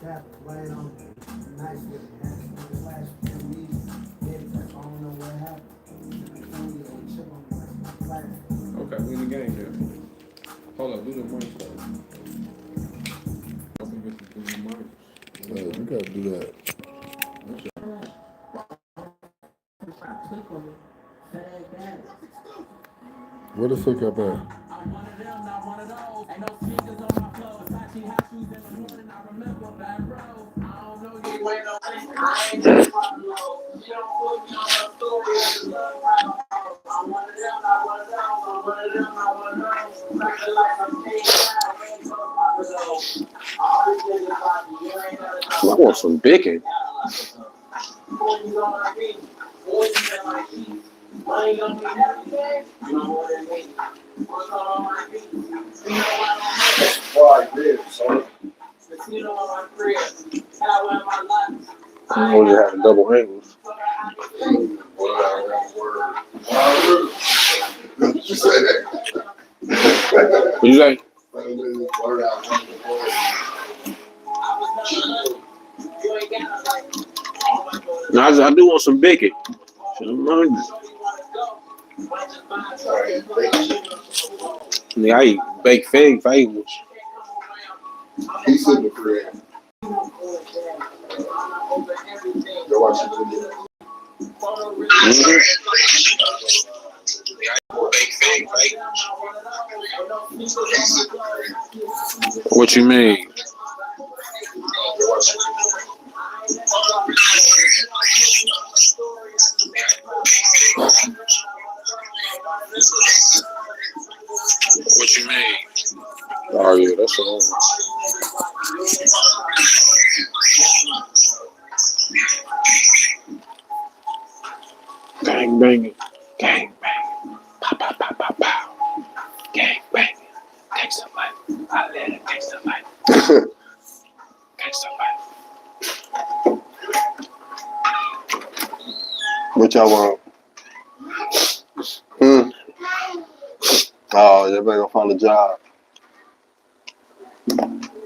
Okay, we in the game now. Hold up, do the mic stuff. Don't forget to do the mic. You gotta do that. Where the fuck up at? I want some bacon. I only have double angles. Did you say that? What you say? No, I do want some bacon. Nigga, I eat baked fig favors. He's in the crib. Go watch the video. What you mean? What you mean? Oh yeah, that's all. Gang banging, gang banging, pow pow pow pow pow, gang banging. Gangsta life, I live in gangsta life. Gangsta life. What y'all want? Oh, y'all better go find a job.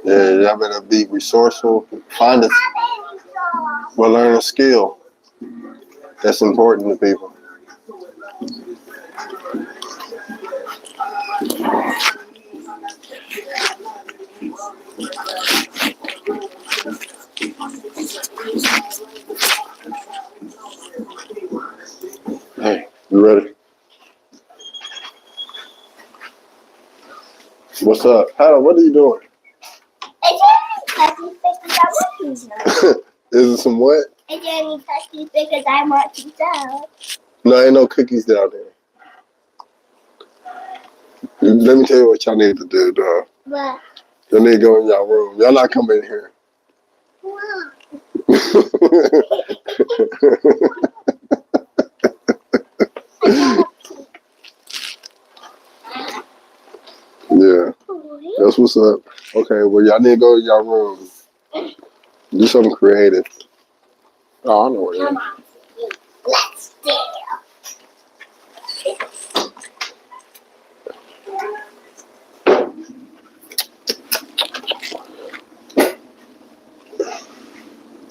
Yeah, y'all better be resourceful. Find a, well, learn a skill. That's important to people. Hey, you ready? What's up? Hannah, what are you doing? Is it some what? I didn't eat cookies because I want to sell. No, ain't no cookies down there. Let me tell you what y'all need to do, dog. What? Y'all need to go in y'all room. Y'all not coming in here. What? Yeah, that's what's up. Okay, well, y'all need to go in y'all room. Do something creative. Oh, I know what it is. Come on. Let's do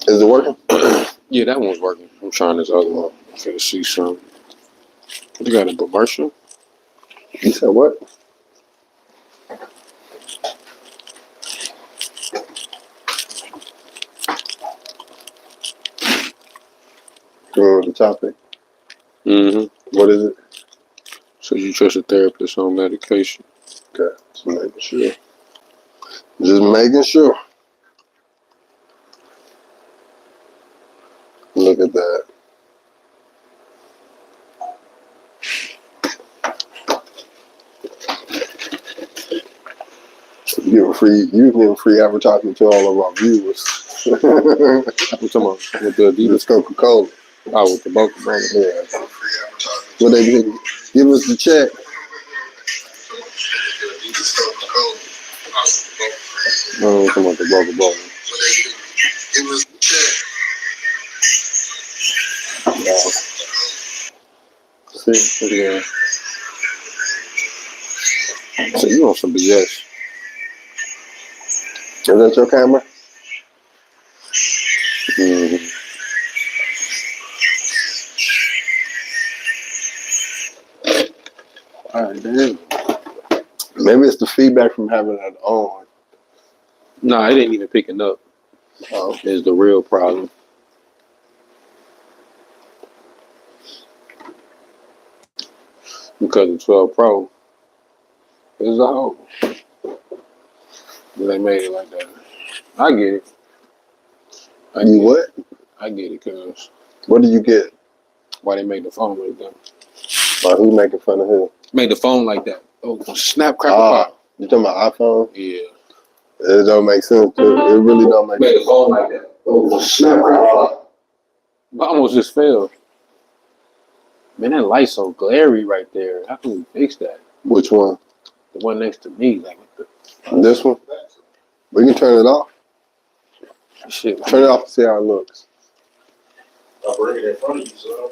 Is it working? Yeah, that one's working. I'm trying this other one. I'm finna see something. You got a commercial? You said what? The topic. Mm-hmm. What is it? So you trust a therapist on medication? Okay, just making sure. Just making sure. Look at that. You give free advertising to all of our viewers. I'm talking about with the Adidas. It's Coca-Cola. Oh, with the Coca-Cola. Yeah. What they do? Give us the check. No, I'm talking about the Coca-Cola. Give us the check. See, yeah. So you want some BS? Is that your camera? Maybe it's the feedback from having that on. Nah, it ain't even picking up. Oh. Is the real problem. Because the 12 Pro is a hoe. They made it like that. I get it. You what? I get it, cause What did you get? why they made the phone like that? Who making fun of who? Made the phone like that. Oh, snap, crackle, pop. You talking about iPhone? Yeah. It don't make sense. It really don't make Made sense. the phone like that. Oh, snap, crackle, pop. I almost just fell. Man, that light's so glary right there. How can we fix that? Which one? The one next to me, like This one? We can turn it off. shit. Turn it off and see how it looks. I'll bring it in front of you, so.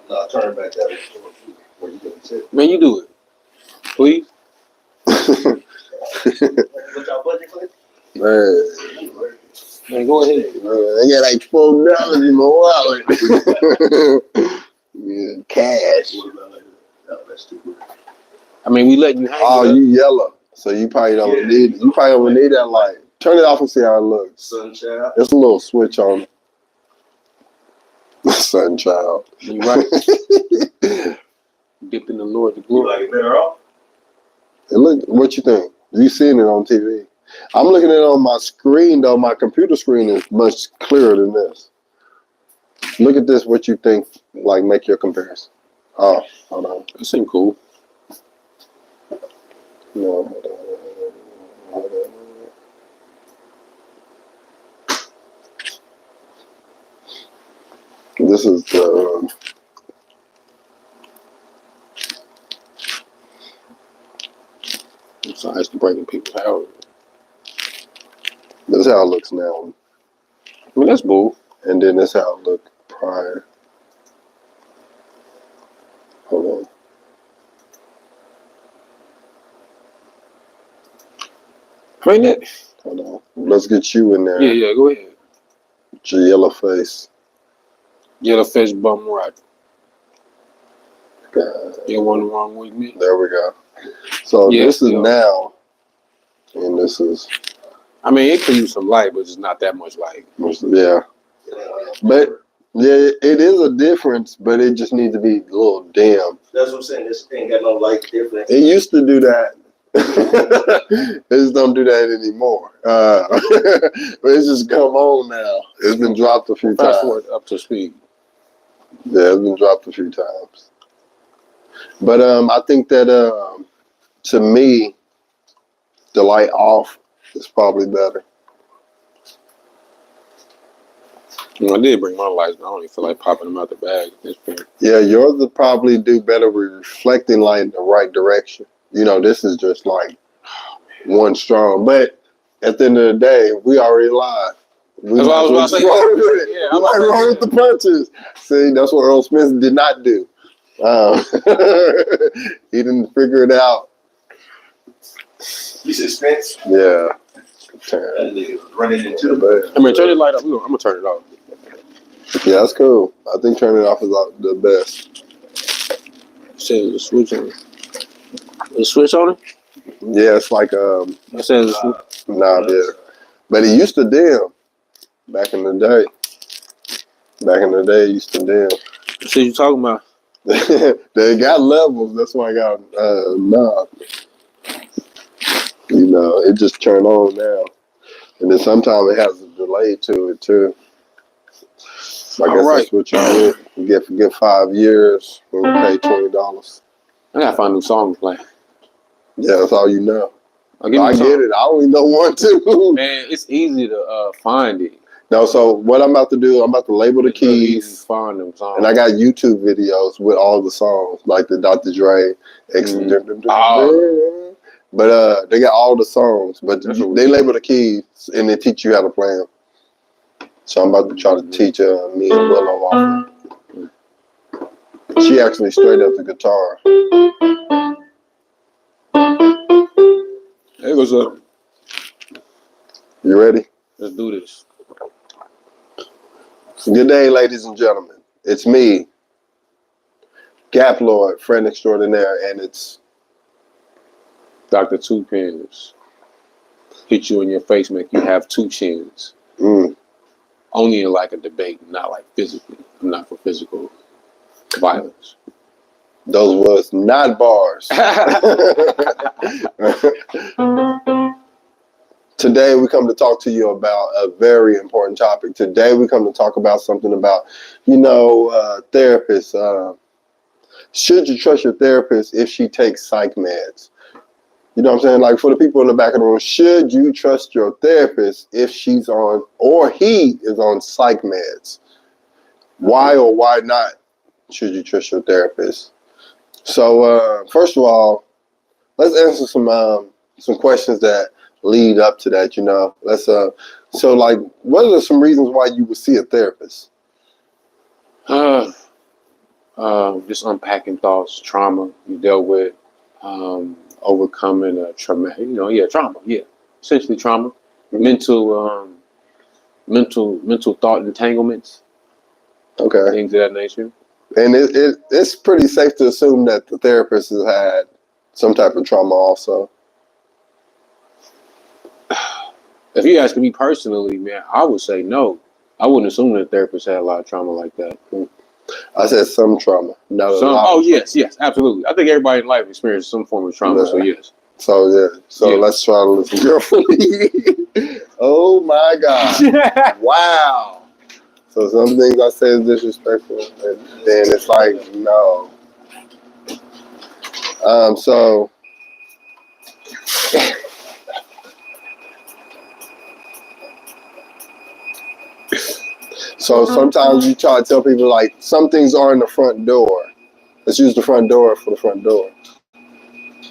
No, turn it back that way. Where you gonna sit? Man, you do it, please. What y'all budget for it? Man, Man, go ahead. I got like $12 in my wallet. Yeah, cash. No, that's too good. I mean, we let you hang. Oh, it up. you yellow, so you probably don't need. You probably don't need that light. Turn it off and see how it looks. Sunshine. There's a little switch on it. Sunchild. You right. Dip in the Lord the You glory. like it better off? It look. What you think? You seen it on TV? I'm looking at it on my screen though. My computer screen is much clearer than this. Look at this. What you think? Like, make your comparison. Oh, hold on. That seemed cool. No, hold on. This is the. Besides the breaking people's house. This is how it looks now, I mean, that's bull. and then this is how it looked prior. Hold I mean, that. on, hold on. Let's get you in there. Yeah, go ahead. With your yellow face. Yellow fish bum right. God, You want wrong with me? there we go. So Yeah, this is yeah. now, and this is I mean, it could use some light, but it's not that much light. yeah. But yeah, it is a difference, but it just needs to be a little dim. That's what I'm saying. This ain't got no light difference. It used to do that. They just don't do that anymore. But it's just come on now. It's been dropped a few Fast times. forward up to speed. Yeah, it's been dropped a few times. But I think that to me, the light off is probably better. You know, I did bring my lights, but I don't even feel like popping them out the bag at this point. Yeah, yours would probably do better with reflecting light in the right direction. You know, this is just like one strong. But at the end of the day, we already live. We That's what I was about to say. roll with it. Yeah, We might roll with the punches. See, that's what Earl Smith did not do. He didn't figure it out. You said Spence? Yeah. That nigga running into the bed. I mean, turn the light up. I'm gonna turn it off. Yeah, that's cool. I think turning it off is the best. It says the switch on it. The switch on it? Yeah, it's like It says the switch. yeah. But it used to dim back in the day. Back in the day, it used to dim. So you talking about? They got levels. That's why I got knob. You know, it just turned on now, and then sometimes it has a delay to it too. So I guess that's what you get. You get 5 years when you pay $20. I gotta find new songs to play. Yeah, that's all you know. I I get it. I only know one too. Man, it's easy to find it. No, so what I'm about to do, I'm about to label the It's really easy to keys, find them songs. and I got YouTube videos with all the songs, like the Dr. Dre, But they got all the songs, but That's what we they do. label the keys and they teach you how to play them. So I'm about to try to teach me and Willow off. She actually straight up the guitar. Hey, what's up? You ready? Let's do this. Good day, ladies and gentlemen. It's me, Gap Lord, friend extraordinaire, and it's Dr. Two Pins. Hit you in your face, make you have two chins. Only in like a debate, not like physically. I'm not for physical violence. those was not bars. Today we come to talk to you about a very important topic. Today we come to talk about something about, therapists. Should you trust your therapist if she takes psych meds? You know what I'm saying? Like, for the people in the back of the room, should you trust your therapist if she's on or he is on psych meds? Why or why not should you trust your therapist? So first of all, let's answer some questions that lead up to that. What are some reasons why you would see a therapist? Just unpacking thoughts, trauma you dealt with, overcoming trauma. Trauma. Yeah, essentially trauma, mental thought entanglements. Okay, things of that nature. And it's pretty safe to assume that the therapist has had some type of trauma also. If you ask me personally, man, I would say no. I wouldn't assume that a therapist had a lot of trauma like that. I said some trauma. Not a lot. Oh, yes, absolutely. I think everybody in life experiences some form of trauma, so yes. So let's try to listen carefully. Oh my God. Wow. So some things I say is disrespectful, and then it's like, no. So sometimes you try to tell people, like, some things are in the front door. Let's use the front door for the front door.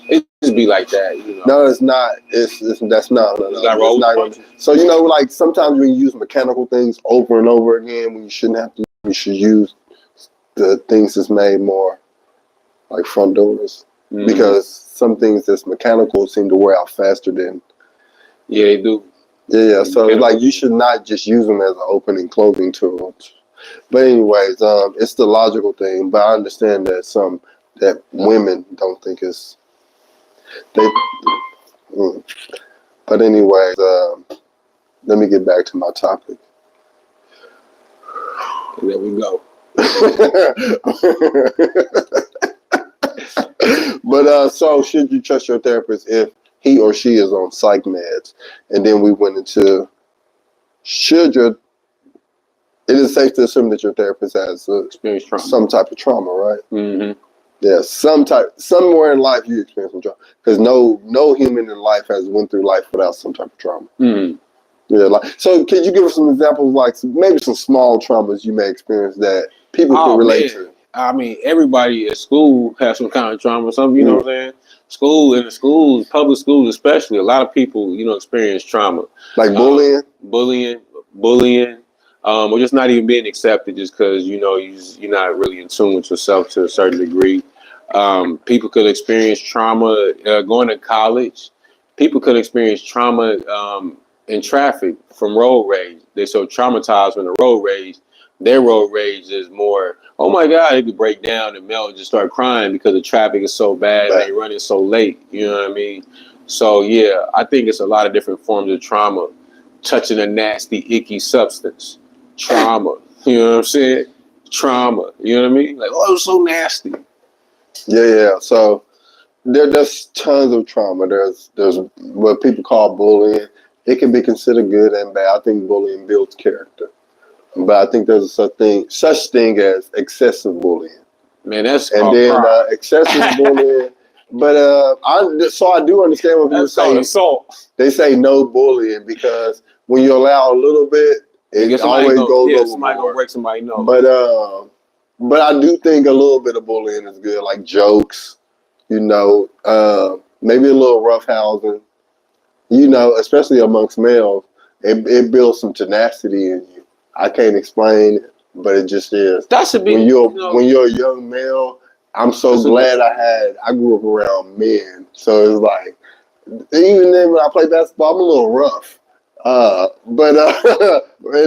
It just be like that, No, it's not. That's not. No. It's not gonna, so like sometimes when you use mechanical things over and over again, when you shouldn't have to, you should use the things that's made more like front doors, because some things that's mechanical seem to wear out faster than. Yeah, they do. Yeah, so like you should not just use them as an opening closing tool. But anyways, it's the logical thing. But I understand that women don't think it's But anyways, let me get back to my topic. There we go. But so should you trust your therapist if he or she is on psych meds? And then we went into it is safe to assume that your therapist has experienced trauma. Some type of trauma, right? Mm-hmm. Yeah, somewhere in life you experience some trauma, because no human in life has went through life without some type of trauma. Mm-hmm. Yeah, so can you give us some examples, like maybe some small traumas you may experience that people can relate to? I mean, everybody at school has some kind of trauma. Some, you know what I'm saying? In the schools, public schools especially, a lot of people, experience trauma. Like bullying, or just not even being accepted just because, you're not really in tune with yourself to a certain degree. People could experience trauma going to college. People could experience trauma in traffic from road rage. They're so traumatized from the road rage. Their road rage is more, oh my God, they could break down and melt and just start crying because the traffic is so bad and they running so late. You know what I mean? So yeah, I think it's a lot of different forms of trauma. Touching a nasty, icky substance. Trauma. You know what I'm saying? Trauma. You know what I mean? Like, oh, it was so nasty. Yeah. So there's tons of trauma. There's what people call bullying. It can be considered good and bad. I think bullying builds character. But I think there's such thing as excessive bullying. Man, that's excessive bullying. But I do understand what people say. Assault. They say no bullying because when you allow a little bit, it always goes over. Somebody gonna break somebody's nose. But I do think a little bit of bullying is good, like jokes, maybe a little roughhousing, especially amongst males. It builds some tenacity in you. I can't explain it, but it just is. That should be when you're a young male. I'm so glad I grew up around men, so it's like even then when I play basketball, I'm a little rough. And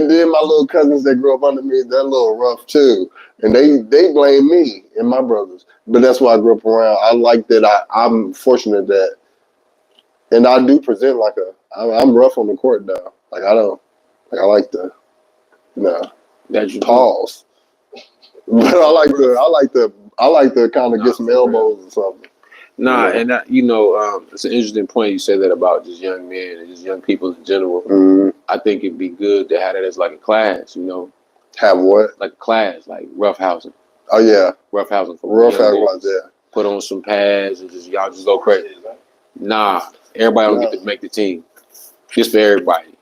then my little cousins that grew up under me, they're a little rough too. And they blame me and my brothers. But that's why I grew up around. I like that I'm fortunate that, and I do present like I'm rough on the court now. Like I don't, like I like to, That you pause. But I like to kind of get some elbows or something. Nah, and that, it's an interesting point you said that about just young men and just young people in general. Mm-hmm. I think it'd be good to have that as like a class, Have what? like a class, like roughhousing. Oh yeah, Roughhousing for rough young house, boys. yeah. Put on some pads and y'all just go crazy. Nah, everybody don't get to make the team. Just for everybody.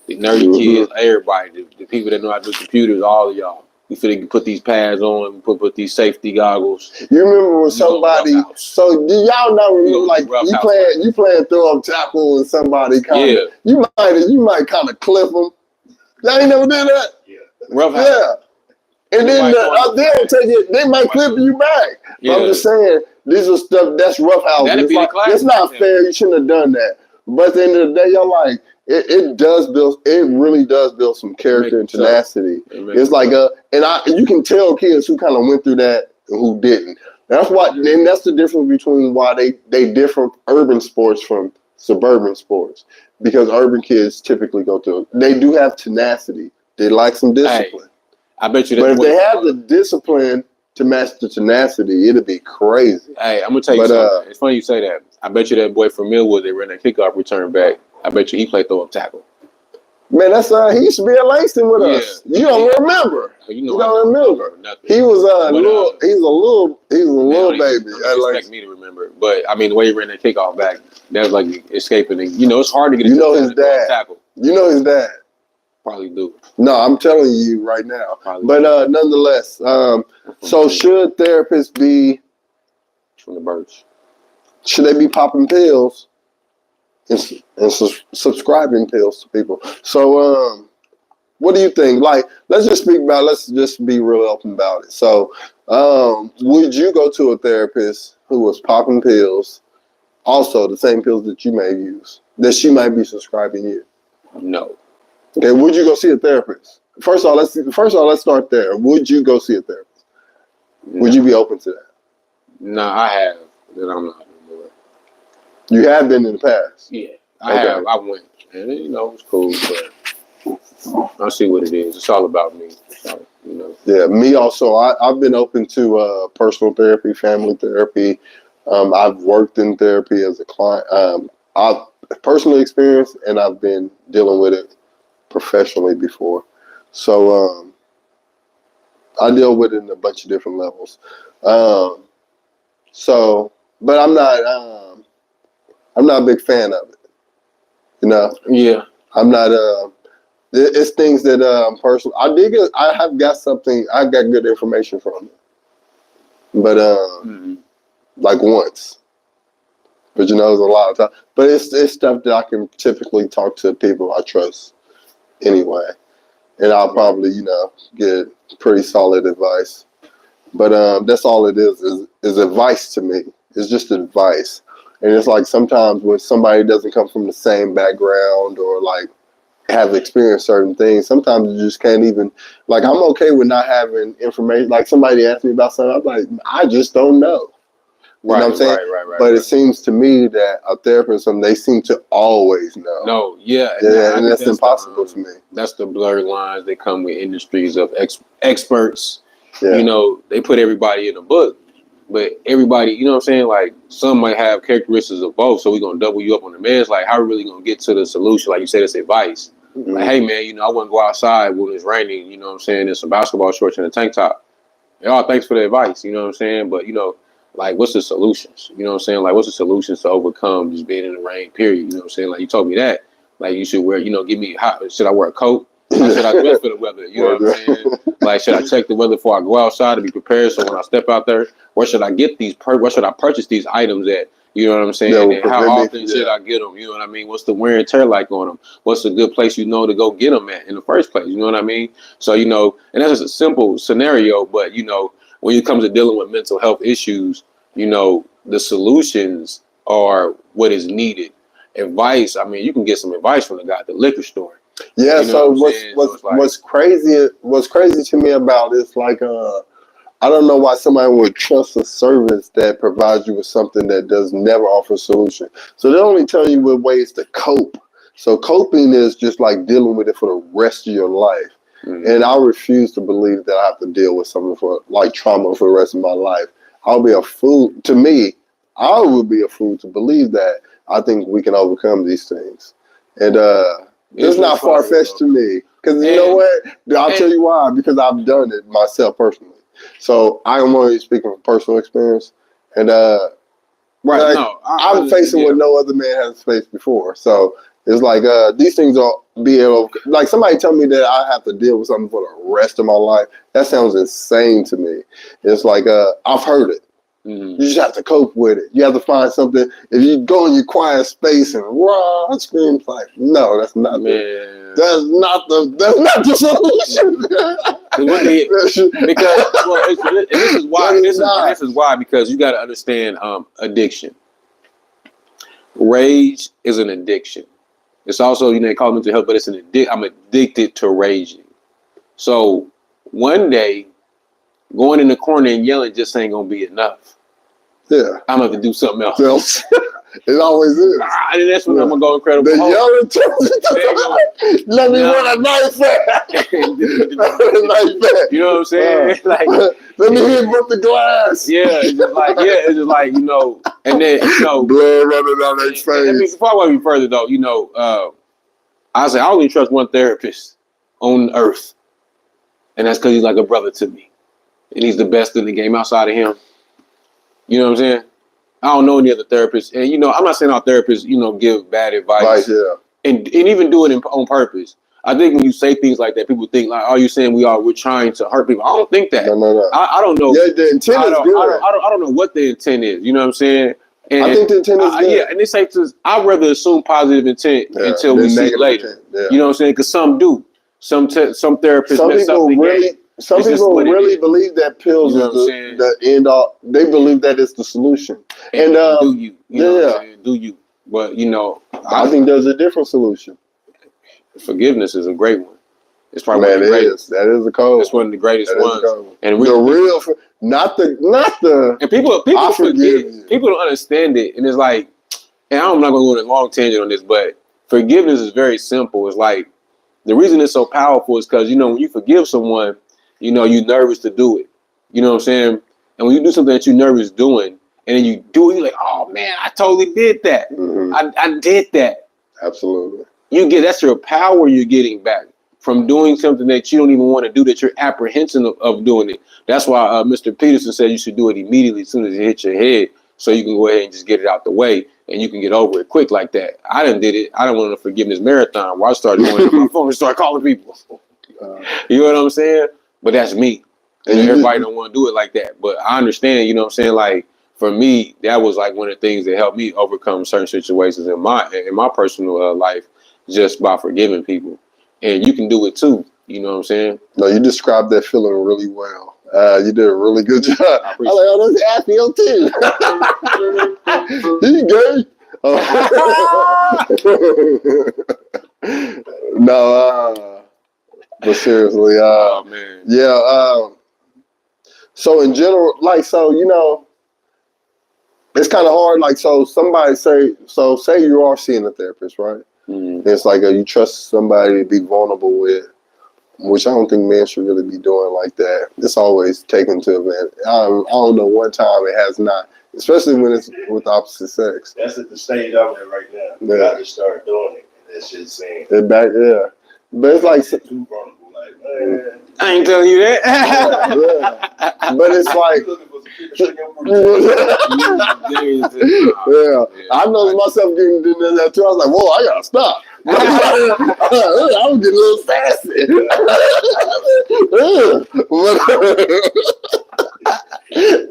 The nerdy kids, everybody. The people that know how to do computers, all of y'all. We finna put these pads on, put these safety goggles. You remember when somebody? So do y'all not remember like you playing throw up tackle and somebody kind of you might kind of clip them. Y'all ain't never did that. Yeah. Rough house. Yeah. And then they'll take it. They might clip you back. Yeah. I'm just saying, this is stuff that's rough house. That'd be the class. It's not fair. You shouldn't have done that. But at the end of the day, you're like, it does build. It really does build some character and tenacity. It's like you can tell kids who kind of went through that and who didn't. That's why, and that's the difference between why they differ urban sports from suburban sports, because urban kids typically go through. They do have tenacity. They like some discipline. Hey, I bet you. But if they have the discipline to match the tenacity, it'll be crazy. Hey, I'm gonna tell you something. It's funny you say that. I bet you that boy from Millwood, they ran that kickoff return back. I bet you he played throw up tackle. Man, that's he used to be at Langston with us. You don't remember. You don't remember. He was a little baby. Don't expect me to remember, but I mean the way he ran that kickoff back, that was like escaping. It's hard to get. His dad. Tackle. You know his dad. Probably do. No, I'm telling you right now. Probably but nonetheless, so should therapists be from the birds? Should they be popping pills and subscribing pills to people? So, what do you think? Like, let's just be real open about it. So, would you go to a therapist who was popping pills, also the same pills that you may use, that she might be subscribing you? No. Okay, would you go see a therapist? First of all, let's start there. Would you go see a therapist? No. Would you be open to that? No, I have. That I'm not. You have been in the past? Yeah, I have. I went. And, it was cool, but I'll see what it is. It's all about me. So, Yeah, me also. I've been open to personal therapy, family therapy. I've worked in therapy as a client. I've personally experienced, and I've been dealing with it professionally before. So I deal with it in a bunch of different levels. But I'm not a big fan of it. Yeah. I'm not. It's things that personal. I have got something. I got good information from it, but like once. But it's a lot of time. But it's stuff that I can typically talk to people I trust anyway, and I'll probably get pretty solid advice. But that's all it is advice to me. It's just advice. And it's like sometimes when somebody doesn't come from the same background or like have experienced certain things, sometimes you just can't even, like, I'm okay with not having information. Like somebody asked me about something, I'm like, I just don't know. You know what I'm saying? Right. But it seems to me that a therapist, they seem to always know. No, yeah. And that's impossible to me. That's the blurred lines that come with industries of experts. Yeah. They put everybody in a book. But everybody, you know what I'm saying? Like, some might have characteristics of both, so we're going to double you up on the man. It's like, how are we really going to get to the solution? Like you said, it's advice. Mm-hmm. Like, hey, man, I wouldn't go outside when it's raining, you know what I'm saying, in some basketball shorts and a tank top. Thanks for the advice, you know what I'm saying? But, like, what's the solutions? You know what I'm saying? Like, what's the solutions to overcome just being in the rain, period? You know what I'm saying? Like, you told me that. Like, you should wear, give me, should I wear a coat? Or should I dress for the weather? You know what I'm saying? Like, should I check the weather before I go outside to be prepared so when I step out there, where should I get these, where should I purchase these items at? You know what I'm saying? And how often should I get them? You know what I mean? What's the wear and tear like on them? What's a good place to go get them at in the first place? You know what I mean? So, and that's just a simple scenario, but, when it comes to dealing with mental health issues, the solutions are what is needed. advice, I mean, you can get some advice from the guy at the liquor store. Yeah. You know So what I'm saying? So it's like- what's crazy to me about it is like I don't know why somebody would trust a service that provides you with something that does never offer a solution. So they only tell you with ways to cope. So coping is just like dealing with it for the rest of your life. Mhm. And I refuse to believe that I have to deal with something for like trauma for the rest of my life. I'll be a fool. To me, I would be a fool to believe that. I think we can overcome these things. And it's not far-fetched to me. Because you know what? I'll tell you why. Because I've done it myself personally. So I'm only speaking from personal experience. And right, like, no, I'm facing what no other man has faced before. So it's like these things are be able, like somebody tell me that I have to deal with something for the rest of my life. That sounds insane to me. It's like I've heard it. Mm-hmm. You just have to cope with it. You have to find something. If you go in your quiet space and raw scream, like, no, that's not that's not the solution. Because this is why because you got to understand addiction. Rage is an addiction. It's also, you know, they call it mental health, but it's an I'm addicted to raging. So one day, going in the corner and yelling just ain't gonna be enough. Yeah, I'm gonna have to do something else. It always is. And that's when I'm gonna go incredible. The yelling let me run a knife back. You know what I'm saying? Like, let me hit with the glass. Yeah, it's just like you know, and then you know, blood running down their face. I mean, before I go any further though, you know, I say I only trust one therapist on earth, and that's because he's like a brother to me, and he's the best in the game outside of him. You know what I'm saying? I don't know any other therapists, and you know, I'm not saying all therapists, you know, give bad advice, and even do it on purpose. I think when you say things like that, people think like, "Oh, you're saying we're trying to hurt people." I don't think that. No. I don't know. Yeah, the intent is good. I don't know what the intent is. You know what I'm saying? And I think the intent is good. Yeah, and they say I'd rather assume positive intent until we see it later. You know what I'm saying? Because some do. Some therapists. Some people really believe that pills is the end all. They believe that it's the solution. And do you know what I'm saying? Do you? But you know, I think there's a different solution. Forgiveness is a great one. It's probably one of the greatest. That is the code. It's one of the greatest ones. And the real, not the. And people forget. People don't understand it, and it's like, and I'm not going to go on a long tangent on this, but forgiveness is very simple. It's like the reason it's so powerful is because you know when you forgive someone, you know you're nervous to do it. You know what I'm saying? And when you do something that you're nervous doing, and then you do it, you're like, oh man, I totally did that. Mm-hmm. I did that. Absolutely. That's your power you're getting back from doing something that you don't even want to do, that you're apprehensive of doing it. That's why Mr. Peterson said you should do it immediately as soon as it hits your head, so you can go ahead and just get it out the way and you can get over it quick like that. I done did it. I done went on a forgiveness marathon where I started going on my phone and started calling people. You know what I'm saying? But that's me. And everybody don't want to do it like that. But I understand, you know what I'm saying? Like, for me, that was like one of the things that helped me overcome certain situations in my personal life, just by forgiving people. And you can do it too. You know what I'm saying? No, you described that feeling really well. You did a really good job. I like, oh, that's Affio too. He gay. No, but seriously, oh man, yeah. So in general, like, so you know, it's kind of hard. Like, so somebody say you are seeing a therapist, right? Mm-hmm. It's like you trust somebody to be vulnerable with, which I don't think men should really be doing like that. It's always taken to man. I don't know one time it has not, especially when it's with the opposite sex. That's at the stage I'm at right now. You got to start doing it. That shit's saying. But it's like too vulnerable. Like, man, I ain't telling you that. Yeah. But it's like, I noticed myself getting into that too. I was like, whoa, I gotta stop. I was getting a little sassy.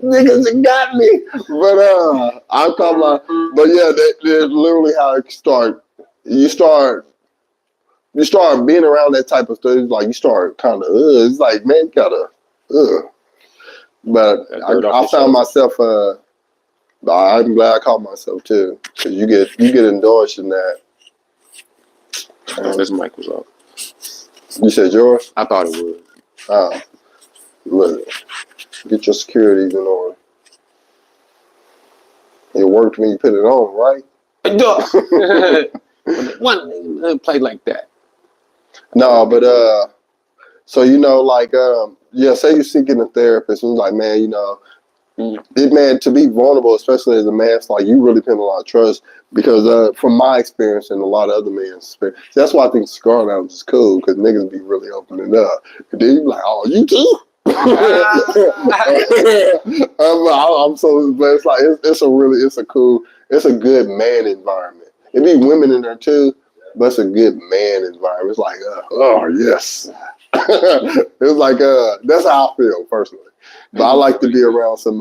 Niggas, it got me. But I'm talking about, but yeah, that's literally how it start. You start being around that type of stuff. Like you start kind of, it's like, man, you gotta, But I found myself But I'm glad I caught myself too, because you get indulged in that. This mic was off. You said yours? I thought it would. Oh, look, get your securities in order. It worked when you put it on, right? One play like that. No, but so like say you're seeking a therapist, and like, man, man, to be vulnerable, especially as a man, it's like you really put a lot of trust because from my experience and a lot of other men's experience, that's why I think cigar lounge is cool because niggas be really opening up. And then you be like, oh, you too? I'm so, but it's like it's a good man environment. It be women in there too, but it's a good man environment. It's like, oh yes, it's like that's how I feel personally. But I like to be around some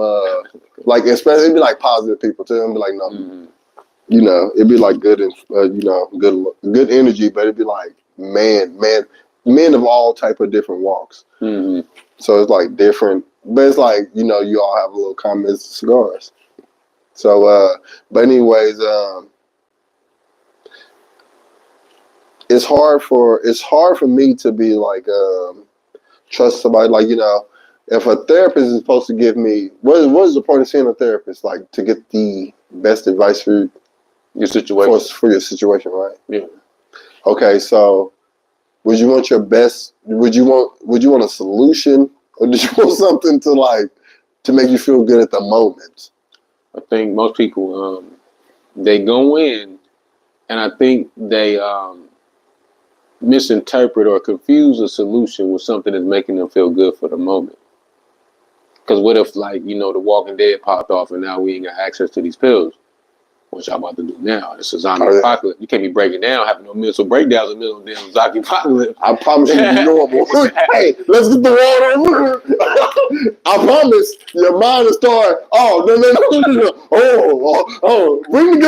like especially it'd be like positive people too. And be like, no, it'd be like good and good energy, but it'd be like men of all type of different walks. Mm-hmm. So it's like different, but it's like, you all have a little common cigars. So, but anyways, it's hard for me to be like, trust somebody, like, if a therapist is supposed to give me, what is the point of seeing a therapist? Like to get the best advice for your situation, for your situation, right? Yeah. Okay. So would you want your best? Would you want a solution, or did you want something to make you feel good at the moment? I think most people they go in, and I think they misinterpret or confuse a solution with something that's making them feel good for the moment. Because what if, like, The Walking Dead popped off, and now we ain't got access to these pills? What y'all about to do now? This is zombie apocalypse. You can't be breaking down, having no mental breakdowns in the middle of the damn zombie apocalypse. I promise you, it's normal. Hey, let's get the water. I promise your mind will start. Oh, no. Oh, bring the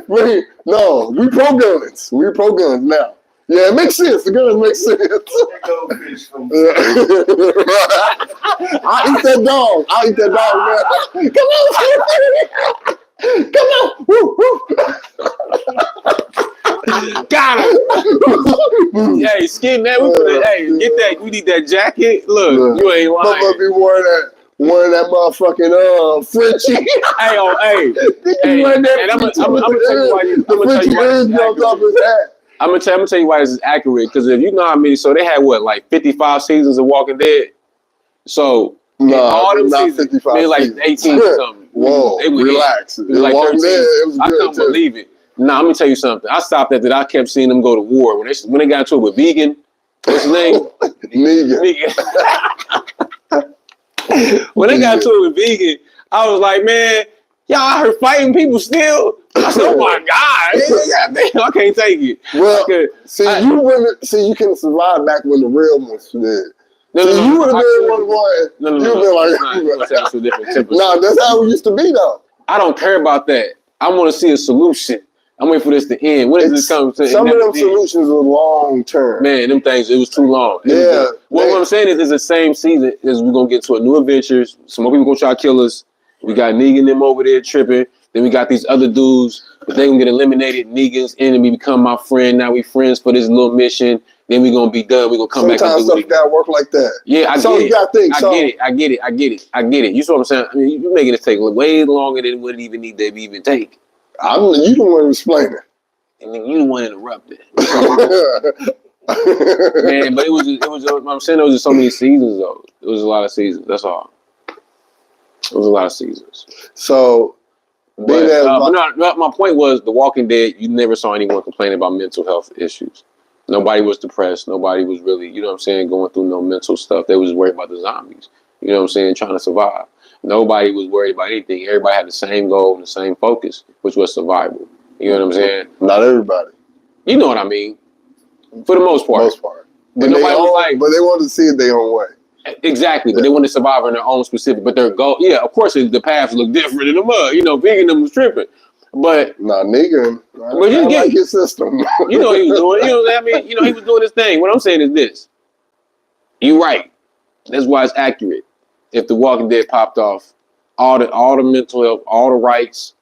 guns. No, we pro guns. We pro guns now. Yeah, it makes sense. The guns make sense. I'll eat that dog, man. Come on. Come on! Woo, woo. Got him! Hey, skin that. Get that. We need that jacket. Look, you ain't lying. Mama be wearing that motherfucking Frenchie. Hey. And I'm gonna tell you why. I'm gonna tell you why this is accurate. Because if you know how many, so they had 55 seasons of Walking Dead. So all them seasons, they like 18 or something. Whoa, relax. It was like 13. I couldn't believe it. Nah, let me tell you something. I stopped at that. I kept seeing them go to war. When they got into it with Vegan, what's his name? Negan. When they got into it with Vegan, I was like, man, y'all out here fighting people still? I said, oh my God. I can't take it. Well, you can survive back when the real ones did. No, you would have been one. No. No, that's how it used to be, though. I don't care about that. I want to see a solution. I'm waiting for this to end. When is this coming to? Some of them solutions are long term. Man, them things, it was too long. What I'm saying is, it's the same season as we're going to get to a new adventures. Some more people going to try to kill us. We got Negan them over there tripping. Then we got these other dudes, but they going to get eliminated. Negan's enemy become my friend. Now we friends for this little mission. Then we're going to be done. We're going to come back and do it. Sometimes stuff got to work like that. Yeah, I get it. You see what I'm saying? I mean, you're making it take way longer than what it even need to even take. You don't want to explain it. And then you don't want to interrupt it. Man, but it was. I'm saying there was just so many seasons though. It was a lot of seasons. That's all. It was a lot of seasons. So, my point was, The Walking Dead. You never saw anyone complain about mental health issues. Nobody was depressed. Nobody was really, going through no mental stuff. They was worried about the zombies. You know what I'm saying? Trying to survive. Nobody was worried about anything. Everybody had the same goal and the same focus, which was survival. You know what I'm saying? Not everybody. You know what I mean? For the most part. But and nobody was like... But they wanted to see it their own way. Exactly. But they wanted to survive in their own specific... But their goal... Yeah, of course, the paths look different in the mud. Vegan them was tripping. But... Nah, nigga. But you get your system. You know what he was doing. You know what I mean? He was doing his thing. What I'm saying is this. You're right. That's why it's accurate. If The Walking Dead popped off, all the mental health, all the rights,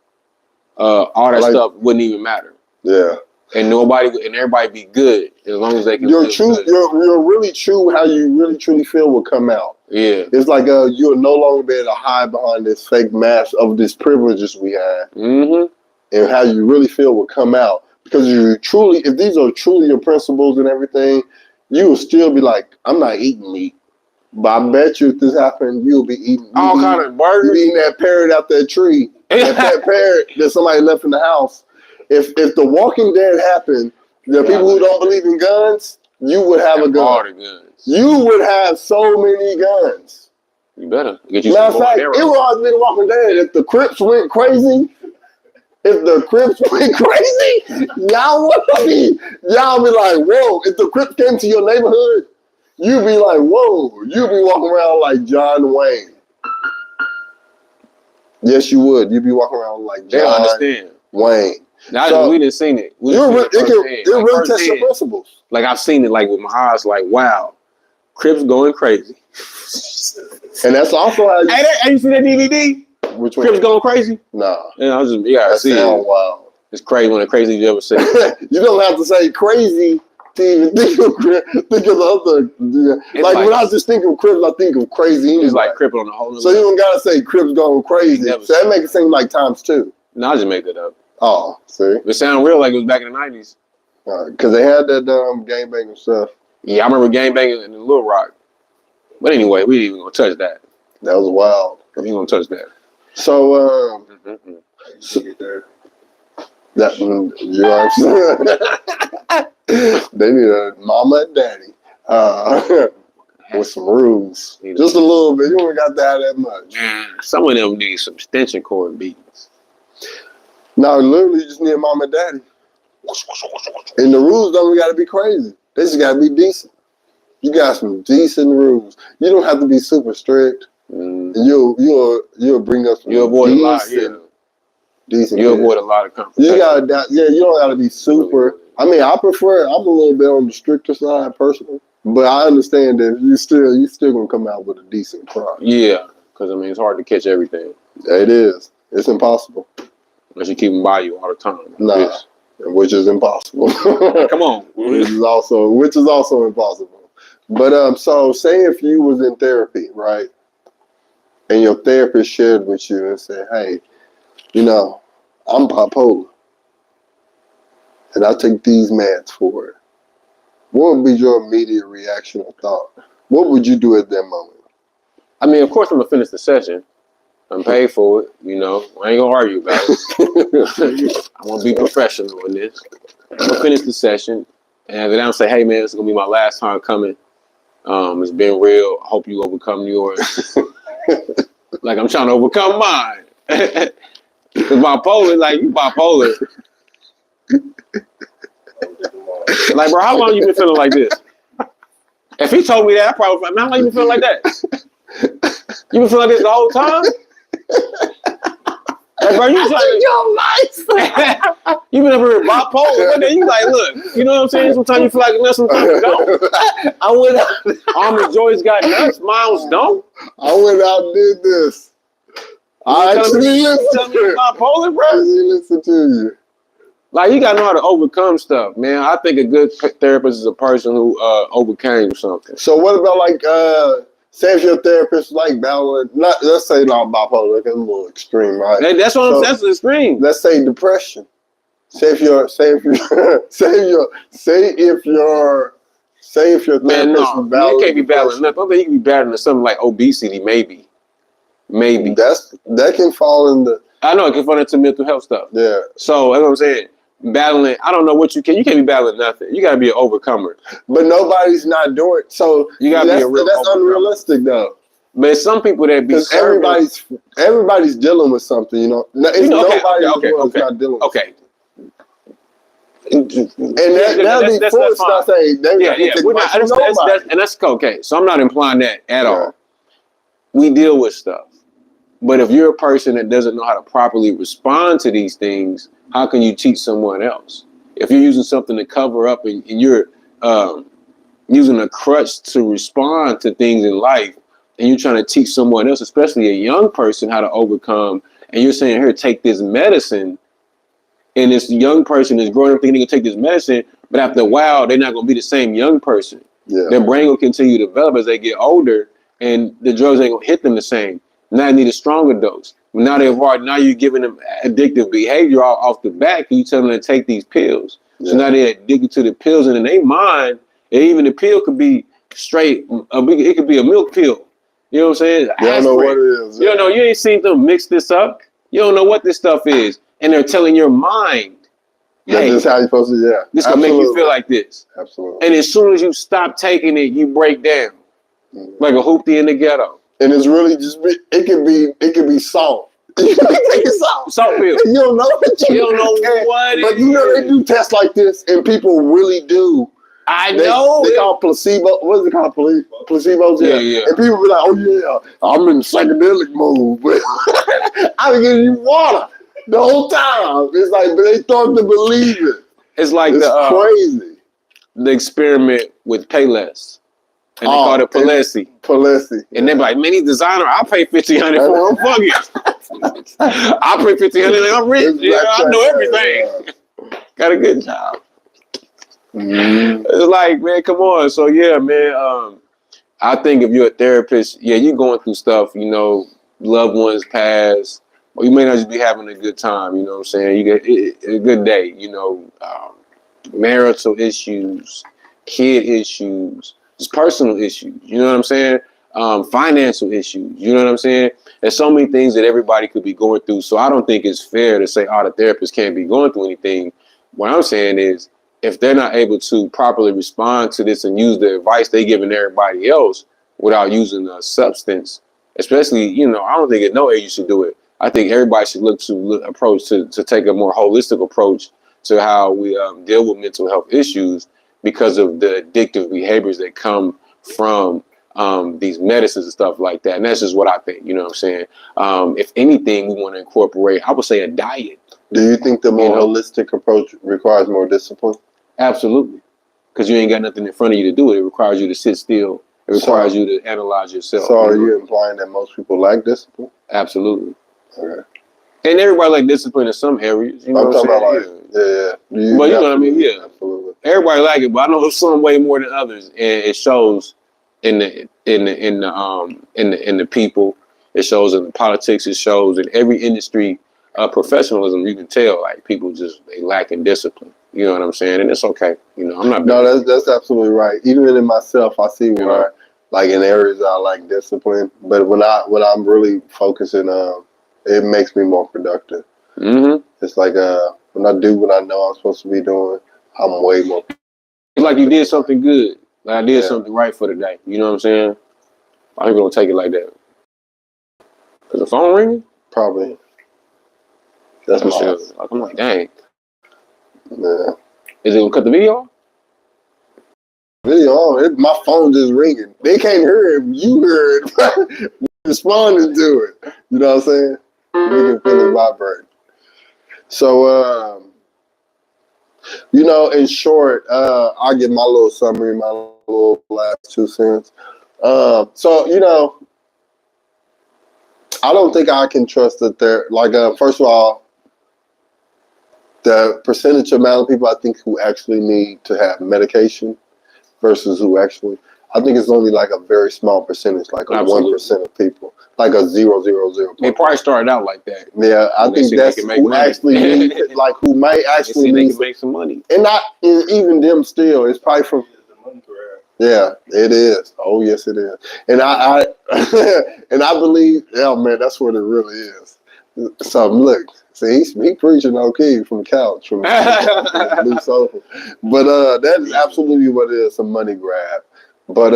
all that stuff wouldn't even matter. Yeah. And everybody be good as long as they can. Your live true, good. your really true, how you really truly feel will come out. Yeah. It's like you'll no longer be able to hide behind this fake mask of these privileges we have. Mm-hmm. And how you really feel will come out. Because if these are truly your principles and everything, you will still be like, I'm not eating meat. But I bet you if this happened, you'll be eating all kind of burgers. You'll be eating that parrot out that tree. that parrot that somebody left in the house. If The Walking Dead happened, the people who don't believe in guns, you would have a gun. All the guns. You would have so many guns. You better get you Matter some of fact, arrows. it was The Walking Dead. If the Crips went crazy, y'all be like, whoa. If the Crips came to your neighborhood, you'd be like, whoa. You'd be walking around like John Wayne. Yes, you would. You'd be walking around like John Wayne. Now, we didn't seen it. It really tests your principles. Like, I've seen it like with my eyes, like, wow, Crips going crazy. And that's also how you... Hey, you see that DVD? Which one? Crips going crazy? Nah. Yeah, you gotta see it. Wild. It's crazy, one of the craziest you ever seen. You don't have to say crazy to even think of other. Like when I just think of Crips, I think of crazy. It's like Crip on the whole. So you don't gotta say Crips going crazy. So that makes it seem like times two. No, I just make that up. Oh, see? It sound real like it was back in the 90s. Because they had that gangbanging stuff. Yeah, I remember gangbanging in Little Rock. But anyway, we ain't even gonna touch that. That was wild. We ain't gonna touch that. So, that you know what I'm saying? They need a mama and daddy with some rules. Just a little bit. You don't got to have that much. Man, some of them need some extension cord beats. No, literally, you just need a mama and daddy. And the rules don't got to be crazy. They just got to be decent. You got some decent rules. You don't have to be super strict. You'll bring up some. You avoid a lot. Yeah. Decent. You avoid a lot of conflict. You don't gotta be super. I mean, I'm a little bit on the stricter side personally, but I understand that you still gonna come out with a decent product. Yeah, because I mean it's hard to catch everything. It is. It's impossible. Unless you keep them by you all the time. Nah, which is impossible. Come on. which is also impossible. But so say if you was in therapy, right? And your therapist shared with you and said, hey, you know, I'm bipolar. And I take these meds for it. What would be your immediate reaction or thought? What would you do at that moment? I mean, of course I'm going to finish the session. I'm paid for it, you know. I ain't going to argue about it. I'm going to be professional in this. I'm going to finish the session. And then I'm say, hey, man, it's going to be my last time coming. It's been real. I hope you overcome yours. Like I'm trying to overcome mine. Because bipolar, like you bipolar. Like, bro, how long you been feeling like this? If he told me that, I probably, man, how long you been feeling like that? You been feeling like this the whole time? Like, bro, you you been up here bipolar, but then you like, look, you know what I'm saying? Sometimes you feel like nuts, sometimes you don't. I went out. Almond Joy's got nuts, Miles don't. I went out and did this. I actually listened to you. Bipolar, bro. I actually listened to you. Like, you gotta know how to overcome stuff, man. I think a good therapist is a person who overcame something. So what about like say if your therapist like battling, let's say not bipolar, that's a little extreme, right? Hey, that's what that's extreme. Let's say depression. Say if your therapist man, no, battling, you can't be battling nothing. I think you can be battling something like obesity, maybe. That can fall in the. I know it can fall into mental health stuff. Yeah. So that's what I'm saying. Battling, I don't know what you can't be battling nothing. You gotta be an overcomer. But nobody's not doing it. So you gotta be a real that's unrealistic though. But some people that be everybody's dealing with something, you know. Nobody's not dealing with okay. And that'd be forced not saying and that's okay. So I'm not implying that at all. We deal with stuff. But if you're a person that doesn't know how to properly respond to these things, how can you teach someone else? If you're using something to cover up and you're using a crutch to respond to things in life, and you're trying to teach someone else, especially a young person, how to overcome, and you're saying, here, take this medicine, and this young person is growing up thinking they can take this medicine, but after a while, they're not going to be the same young person. Yeah. Their brain will continue to develop as they get older, and the drugs ain't going to hit them the same. Now they need a stronger dose. Now now you're giving them addictive behavior off the bat, and you tell them to take these pills. Yeah. So now they're addicted to the pills, and in their mind, and even the pill could be straight, it could be a milk pill. You know what I'm saying? You don't know what it is. You don't know, you ain't seen them mix this up. You don't know what this stuff is. And they're telling your mind, hey, this is how you're supposed to, yeah. This gonna make you feel like this. Absolutely. And as soon as you stop taking it, you break down. Like a hoopty in the ghetto. And it's really just, it could be salt. You take salt pill. You don't know what you don't know what it is. But you know, they do tests like this, and people really do. I know. They call placebo. What is it called? Placebos? Yeah. And people be like, oh, yeah, I'm in psychedelic mode. But I've been giving you water the whole time. It's like, but they start to believe it. It's like crazy. The experiment with Payless. And they call it Palesi. Palesi. And they be like, man, he's designer. I'll pay $1,500 for him. Fuck it. I'll pay $1,500 I'm rich. Yeah, I know everything. Got a good job. Mm-hmm. It's like, man, come on. So yeah, man. I think if you're a therapist, yeah, you're going through stuff, you know, loved ones pass, or you may not just be having a good time, you know what I'm saying? You get a good day, you know, marital issues, kid issues, just personal issues, you know what I'm saying? Financial issues, you know what I'm saying? There's so many things that everybody could be going through. So I don't think it's fair to say, oh, the therapist can't be going through anything. What I'm saying is, if they're not able to properly respond to this and use the advice they're giving everybody else without using a substance, especially, you know, I don't think at no age you should do it. I think everybody should approach to take a more holistic approach to how we deal with mental health issues because of the addictive behaviors that come from these medicines and stuff like that. And that's just what I think, you know what I'm saying? If anything, we want to incorporate, I would say, a diet. Do you think the more holistic approach requires more discipline? Absolutely. Because you ain't got nothing in front of you to do it. It requires you to sit still. It requires you to analyze yourself. So are you implying that most people lack discipline? Absolutely. Okay. And everybody like discipline in some areas. You know what I'm saying? Yeah. But you know what I mean? Yeah. Absolutely. Everybody like it, but I know some way more than others. And it shows in the people. It shows in the politics. It shows in every industry. Professionalism, you can tell, like, people just, they lack in discipline. You know what I'm saying? And it's okay. You know, I'm not. No, that's absolutely right. Even in myself, I see where, like, in areas I lack discipline, but when I'm really focusing on, it makes me more productive. Mm-hmm. It's like when I do what I know I'm supposed to be doing, I'm way more. It's like you did something good. Like I did something right for the day. You know what I'm saying? I'm gonna take it like that. Is the phone ringing? Probably. That's my shit. I'm like, dang. Yeah. Is it gonna cut the video off? Video on. My phone just ringing. They can't hear it. You hear it. Responding to it. You know what I'm saying? We can feel it vibrate. So, you know, in short, I'll give my little summary, my little last 2 cents. So, you know, I don't think I can trust that first of all, the percentage amount of people I think who actually need to have medication versus who actually, I think it's only like a very small percentage, like a 1% of people, like a 0.00. They probably started out like that. Yeah, I think that's who actually need it, like who might actually need to make some money. And not even them still, it's probably from, yeah, it is. Oh, yes, it is. And I and I believe, yeah, man, that's what it really is. So look, see, he preaching okay from the couch, from the blue sofa. But that is absolutely what it is, a money grab. But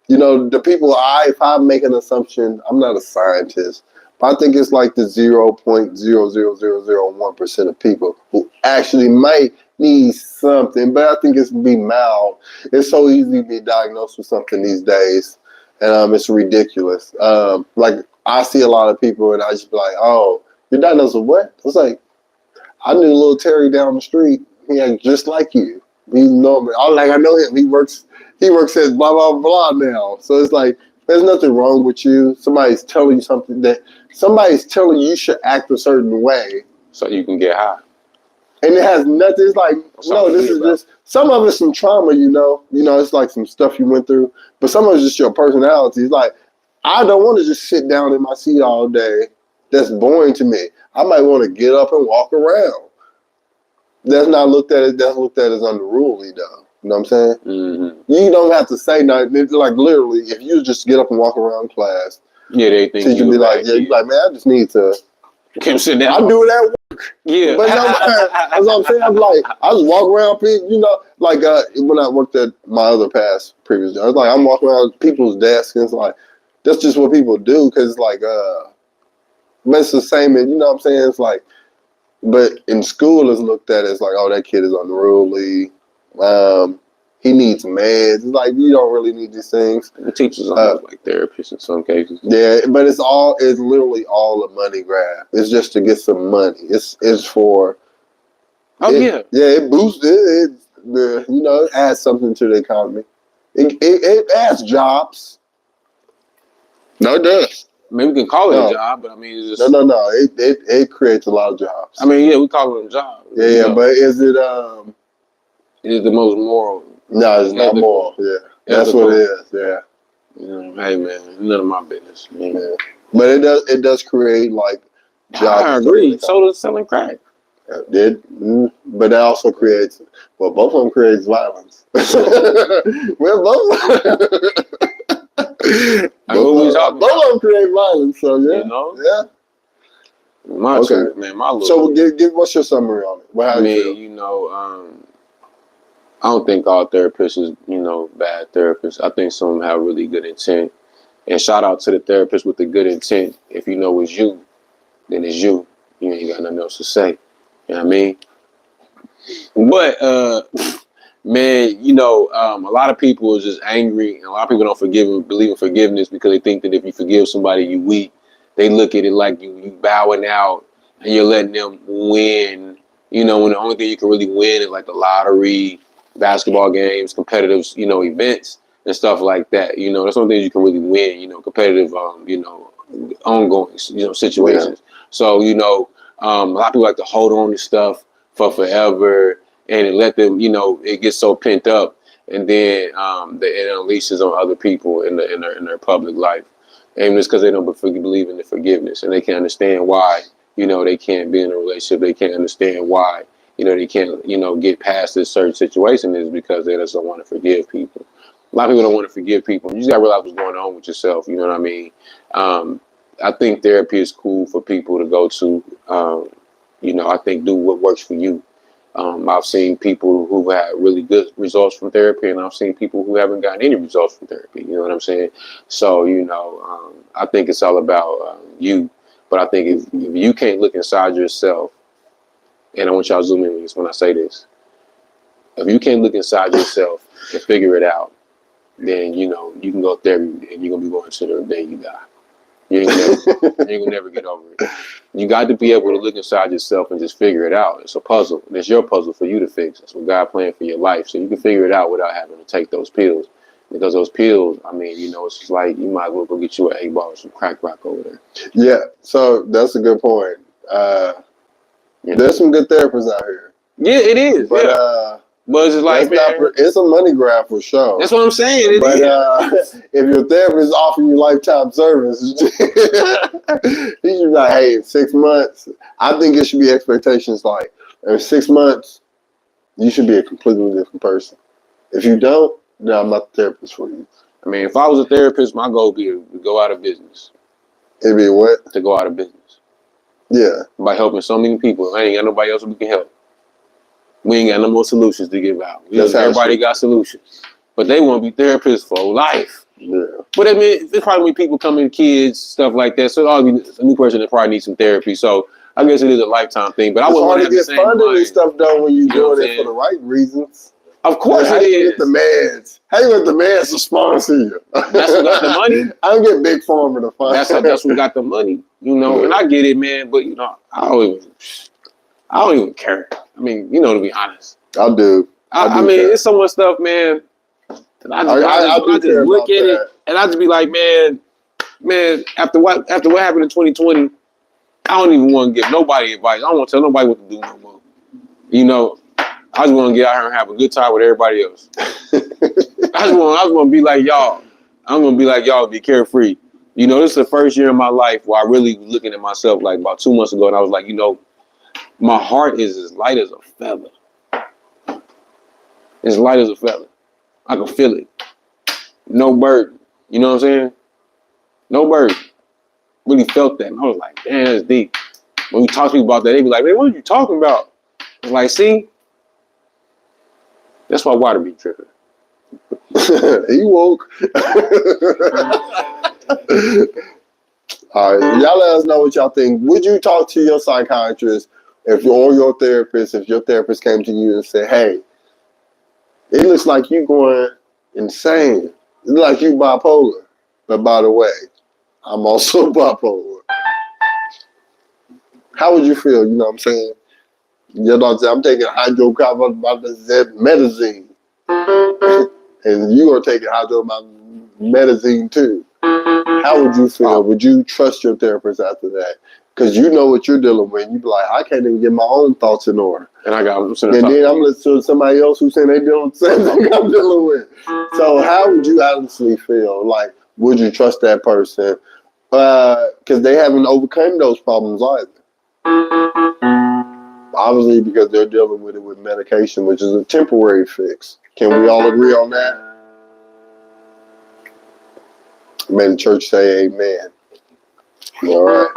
you know, the people, if I make an assumption, I'm not a scientist, but I think it's like the 0.00001% of people who actually might need something, but I think it's be mild. It's so easy to be diagnosed with something these days, and it's ridiculous. Like I see a lot of people, and I just be like, "Oh, you're diagnosed with what?" It's like, I knew little Terry down the street. He ain't just like you. He's normal. I know him. He works at blah blah blah now. So it's like There's nothing wrong with you. Somebody's telling you should act a certain way. So you can get high. And it has nothing. It's like, no, this is just, some of it's some trauma, you know. You know, it's like some stuff you went through. But some of it's just your personality. It's like, I don't want to just sit down in my seat all day. That's boring to me. I might want to get up and walk around. That's not looked at as, that's looked at as unruly, though. You know what I'm saying? Mm-hmm. You don't have to say nothing. It's like literally, if you just get up and walk around class, they think you be like, you're like, man, I just need to. Come sit down. I do it at work. Yeah. But no, that's what I'm saying. I'm like, I just walk around people, you know, like when I worked at my other previous job, it's like I'm walking around people's desks and it's like, that's just what people do because it's like, but it's the same, you know what I'm saying? It's like, but in school it's looked at as like, oh, that kid is unruly. He needs meds. It's like, you don't really need these things. The teachers are like therapists in some cases. Yeah, but it's literally all a money grab. It's just to get some money. It's for. It boosts it. It adds something to the economy. It adds jobs. No, it does. I mean, we can call it a job, but I mean, it's just... No. It creates a lot of jobs. I mean, yeah, we call it a job. Yeah, but is it? It is the most moral. No, it's not moral. Yeah, that's what it is. Yeah. Hey man, none of my business. Man. Yeah. But it does create like jobs. I agree. So does selling crack. But that also creates. Well, both of them creates violence. Well, both. Both of them create violence. So yeah, yeah. My truth, man. My little. So give what's your summary on it? I mean, I don't think all therapists is, bad therapists. I think some have really good intent. And shout out to the therapist with the good intent. If you know it's you, then it's you. You ain't got nothing else to say. You know what I mean? But, man, a lot of people are just angry. And a lot of people don't believe in forgiveness because they think that if you forgive somebody, you weak. They look at it like you bowing out and you're letting them win. When the only thing you can really win is like the lottery, basketball games, competitive, events and stuff like that. That's the only thing you can really win, competitive, ongoing, situations. Yeah. So, a lot of people like to hold on to stuff for forever and it let them, it gets so pent up and then it unleashes on other people in their public life. And it's because they don't believe in the forgiveness and they can't understand why, they can't be in a relationship. They can't understand why. They can't, get past this certain situation is because they just don't want to forgive people. A lot of people don't want to forgive people. You just got to realize what's going on with yourself. You know what I mean? I think therapy is cool for people to go to, I think do what works for you. I've seen people who had really good results from therapy and I've seen people who haven't gotten any results from therapy. You know what I'm saying? So, I think it's all about you. But I think if you can't look inside yourself, and I want y'all to zoom in when I say this. If you can't look inside yourself and figure it out, then, you can go therapy and you're going to be going to the day you die. You ain't gonna never get over it. You got to be able to look inside yourself and just figure it out. It's a puzzle. It's your puzzle for you to fix. That's what God planned for your life. So you can figure it out without having to take those pills. Because those pills, I mean, it's just like you might as well go get you an 8-ball or some crack rock over there. Yeah, so that's a good point. There's some good therapists out here. Yeah, it is. But it's just like, it's a money grab for sure. That's what I'm saying. If your therapist is offering you lifetime service, he should be like, hey, 6 months. I think it should be expectations like, in 6 months, you should be a completely different person. If you don't, then I'm not the therapist for you. I mean, if I was a therapist, my goal would be to go out of business. It'd be what? To go out of business. Yeah. By helping so many people. I ain't got nobody else we can help. We ain't got no more solutions to give out. Everybody got solutions. But they want to be therapists for life. Yeah. But I mean, there's probably people coming, kids, stuff like that. So it'll be a new person that probably needs some therapy. So I guess it is a lifetime thing. But I wouldn't want to get funded and stuff done when you're doing it for the right reasons. Of course it is. Get the meds. How you get the meds to sponsor you? That's who got the money. I don't get Big Pharma to fund. That's who got the money, And I get it, man. But I don't even care. I mean, to be honest, I do. I mean, it's so much stuff, man. And I just look at it and I just be like, man, after what happened in 2020, I don't even want to give nobody advice. I don't want to tell nobody what to do no more. You know, I just want to get out here and have a good time with everybody else. I just want to be like y'all. I'm going to be like y'all, be carefree. You know, this is the first year in my life where I really was looking at myself like about 2 months ago, and I was like, you know, my heart is as light as a feather. As light as a feather. I can feel it. No burden. You know what I'm saying? No burden. Really felt that. And I was like, damn, that's deep. When we talk to people about that, they be like, man, what are you talking about? I was like, see? That's why water be tripping. He woke. All right, y'all let us know what y'all think. Would you talk to your psychiatrist or your therapist if your therapist came to you and said, hey, it looks like you going insane. It looks like you bipolar. But by the way, I'm also bipolar. How would you feel? You know what I'm saying? You know, I'm taking hydrocarbonized and you are taking hydrocarbonized too. How would you feel? Would you trust your therapist after that? Because you know what you're dealing with. You be like, I can't even get my own thoughts in order. And then I'm listening to somebody else who's saying they dealing with the same thing I'm dealing with. So how would you honestly feel? Like, would you trust that person? Because they haven't overcome those problems either. Obviously, because they're dealing with it with medication, which is a temporary fix. Can we all agree on that? May the church say amen. All right.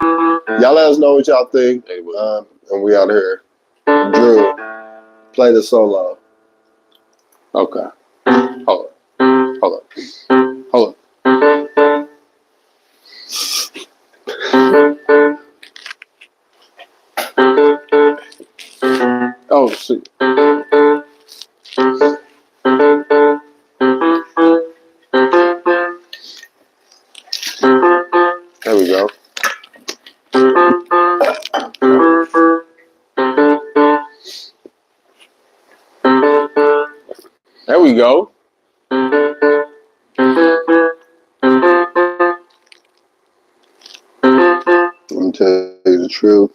Y'all let us know what y'all think. And we out here. Drew, play the solo. Okay. Hold on. Oh, shit. There we go. There we go. Let me tell you the truth.